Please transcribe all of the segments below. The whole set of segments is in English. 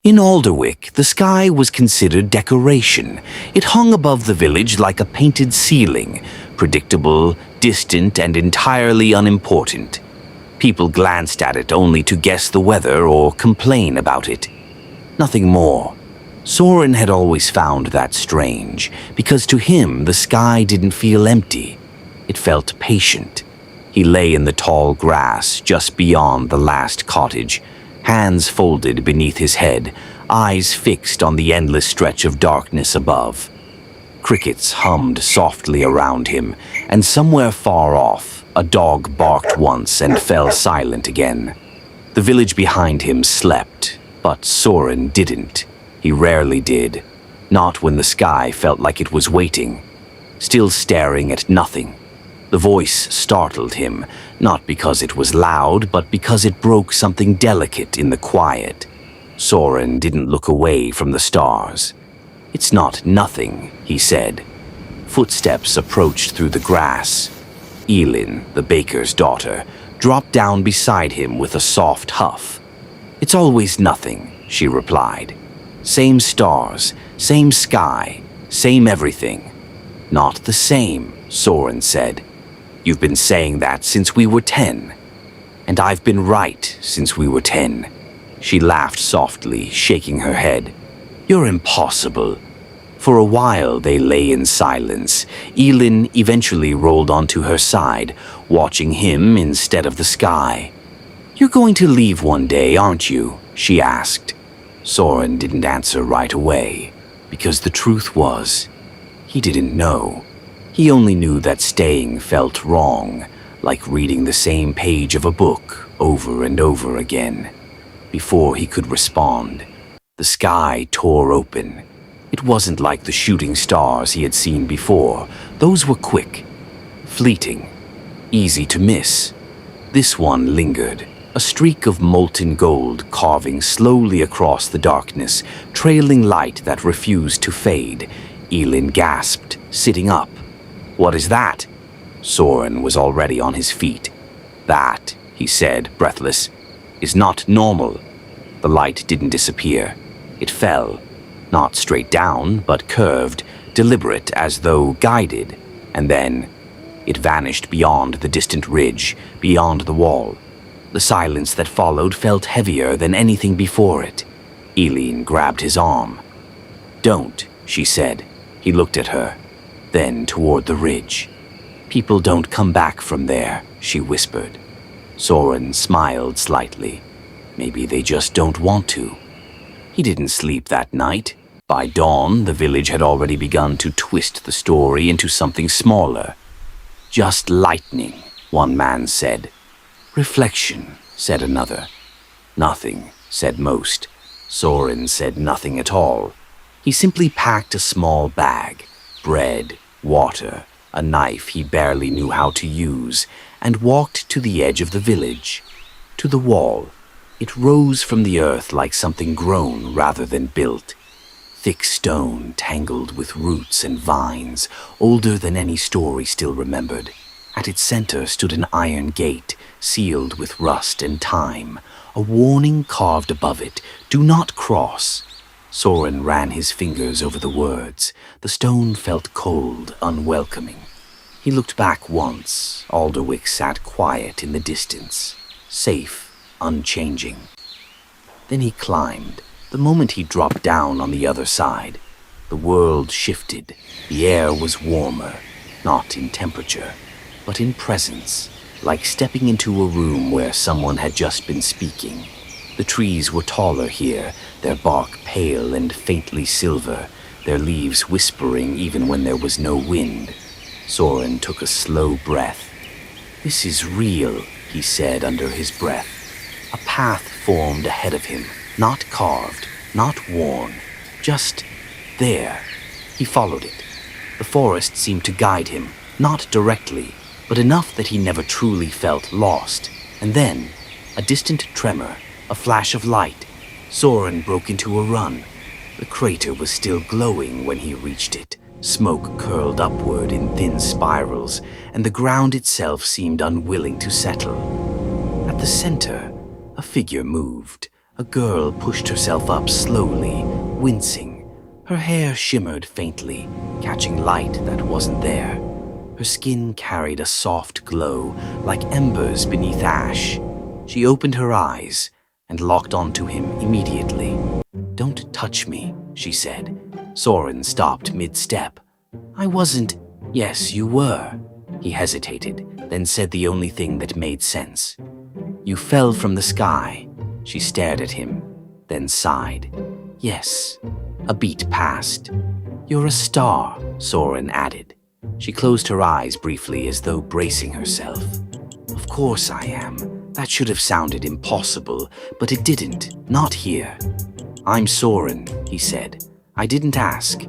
In Alderwick, the sky was considered decoration. It hung above the village like a painted ceiling, predictable, distant, and entirely unimportant. People glanced at it only to guess the weather or complain about it. Nothing more. Soren had always found that strange, because to him the sky didn't feel empty. It felt patient. He lay in the tall grass just beyond the last cottage, hands folded beneath his head, eyes fixed on the endless stretch of darkness above. Crickets hummed softly around him, and somewhere far off, a dog barked once and fell silent again. The village behind him slept, but Soren didn't. He rarely did, not when the sky felt like it was waiting, still staring at nothing. The voice startled him, not because it was loud, but because it broke something delicate in the quiet. Soren didn't look away from the stars. "It's not nothing," he said. Footsteps approached through the grass. Elin, the baker's daughter, dropped down beside him with a soft huff. "It's always nothing," she replied. "Same stars, same sky, same everything." "Not the same," Soren said. "You've been saying that since we were 10. And I've been right since we were 10. She laughed softly, shaking her head. "You're impossible." For a while they lay in silence. Elin eventually rolled onto her side, watching him instead of the sky. "You're going to leave one day, aren't you?" she asked. Soren didn't answer right away, because the truth was, he didn't know. He only knew that staying felt wrong, like reading the same page of a book over and over again. Before he could respond, the sky tore open. It wasn't like the shooting stars he had seen before. Those were quick, fleeting, easy to miss. This one lingered, a streak of molten gold carving slowly across the darkness, trailing light that refused to fade. Elin gasped, sitting up. "What is that?" Soren was already on his feet. "That," he said, breathless, "is not normal." The light didn't disappear. It fell, not straight down, but curved, deliberate, as though guided. And then it vanished beyond the distant ridge, beyond the wall. The silence that followed felt heavier than anything before it. Elin grabbed his arm. "Don't," she said. He looked at her, then toward the ridge. "People don't come back from there," she whispered. Soren smiled slightly. Maybe they just don't want to. He didn't sleep that night. By dawn, the village had already begun to twist the story into something smaller. "Just lightning," one man said. "Reflection," said another. "Nothing," said most. Soren said nothing at all. He simply packed a small bag, bread, water, a knife he barely knew how to use, and walked to the edge of the village, to the wall. It rose from the earth like something grown rather than built. Thick stone tangled with roots and vines, older than any story still remembered. At its center stood an iron gate, sealed with rust and time, a warning carved above it, "Do not cross." Soren ran his fingers over the words. The stone felt cold, unwelcoming. He looked back once. Alderwick sat quiet in the distance, safe, unchanging. Then he climbed. The moment he dropped down on the other side, the world shifted. The air was warmer, not in temperature, but in presence, like stepping into a room where someone had just been speaking. The trees were taller here, their bark pale and faintly silver, their leaves whispering even when there was no wind. Soren took a slow breath. "This is real," he said under his breath. A path formed ahead of him, not carved, not worn, just there. He followed it. The forest seemed to guide him, not directly, but enough that he never truly felt lost. And then, a distant tremor, a flash of light. Soren broke into a run. The crater was still glowing when he reached it. Smoke curled upward in thin spirals, and the ground itself seemed unwilling to settle. At the center, a figure moved, A girl pushed herself up slowly, wincing. Her hair shimmered faintly, catching light that wasn't there. Her skin carried a soft glow, like embers beneath ash. She opened her eyes and locked onto him immediately. "Don't touch me," she said. Soren stopped mid-step. "I wasn't—" "Yes, you were." He hesitated, then said the only thing that made sense. "You fell from the sky." She stared at him, then sighed. "Yes." A beat passed. "You're a star," Soren added. She closed her eyes briefly as though bracing herself. "Of course I am. That should have sounded impossible, but it didn't. Not here." "I'm Soren," he said. "I didn't ask."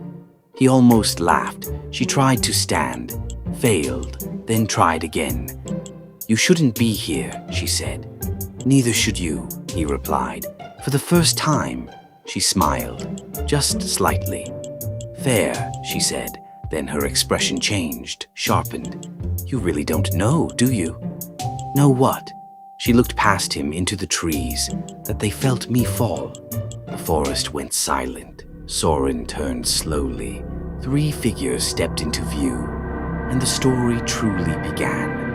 He almost laughed. She tried to stand, failed, then tried again. "You shouldn't be here," she said. "Neither should you," he replied. "For the first time." She smiled, just slightly. "Fair," she said. Then her expression changed, sharpened. "You really don't know, do you?" "Know what?" She looked past him into the trees, that they felt me fall. The forest went silent. Soren turned slowly. 3 figures stepped into view, and the story truly began.